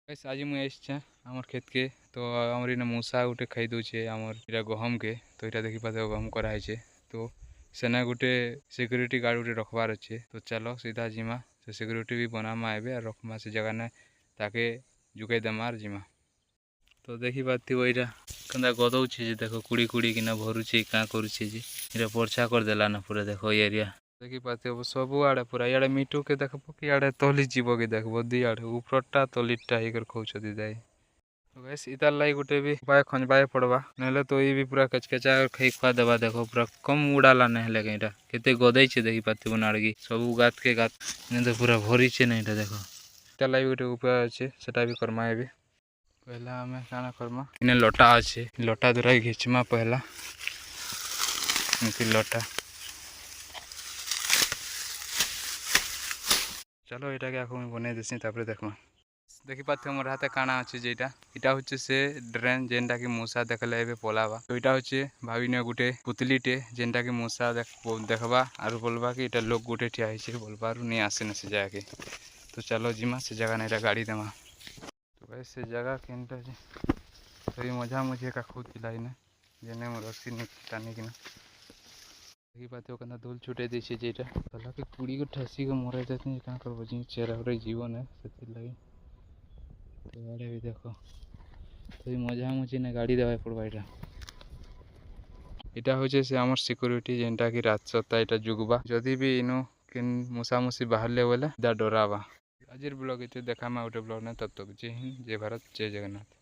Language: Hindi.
गाइस आज मुझे आसचे आमर खेत के तो आमर इना मूसा गोटे खाई दौचे आमर इरा गहम के तो यहाँ देखी पाते गहम कराई तो सेना गोटे सिक्यूरीटी गार्ड गोटे रखबार अच्छे तो चलो सीधा जिमा से सिक्यूरीटी भी बनामा एबे और रखमा से जगह ने ताके जुगाई देमार जिमा तो देखी पाती वहीरा कंदा गदौचे देखो कुड़ी कुड़ी किना भरुचे क्या करुचे इरा पर्चा कर देला ना पूरा देखो एरिया देखी पाते सब आड़े पूरा इे मिटू के देख इे तली जीव के देखो दी आड़े उपरटा तलीटा ही खोच दाई तो वैसे इतार लाई गोटे भी उपाय खंजबाए पड़वा ना तो ये भी पूरा कचकचा खाई खुआ देवा देखो पूरा कम उड़ाला नहीं कईटा केते गदे देखी पाते नाड़गी सब गात के गात तो पूरा भरीचे नहीं देखो इतार लाई गोटे उपाय अच्छे से भी करमा भी पहला आम क्या करमा इन लटा अच्छे लटा द्वारा घिचमा पहला लटा चलो यहाँ के आखो बन देसी देखमा देखी पाते मोर हाथ काना अच्छे जेटा इटा हूँ से ड्रेन जेनटा कि मूसा देखले ए पलावा तो यहाँ हूँ भाविन गोटे पुतलीटे जेनटा कि मूसा देखबा और बोलबा कि इटा लोक गोटे ठिया बोलबा नहीं आसे ना से जाके तो चलो जिमा से जगह नहीं गाड़ी देमा तो वैसे जगह केनटा तो मजा मुझे का खुद दिलाई ना जेने मोर रस्सी नहीं टानी कि देखी पाते धूल छुटे देछे जेटा तला के कुड़ी को ठसी को मराई देते क्या करबो जी चेहरा पूरा जीवन है से लगी तो आड़े भी देखो तो मजा मुझे ना गाड़ी देवा पड़वा यहाँ हूँ से आम सिक्यूरीटी जेनटा कि रात सत्ता यहाँ जुगबा जदि भी इनु किन मुसामुसी बाहर बोले डरावा आज ब्लॉग ये देखा गोटे ब्लॉग ना तब तक जय हिंद जय भारत जय जगन्नाथ।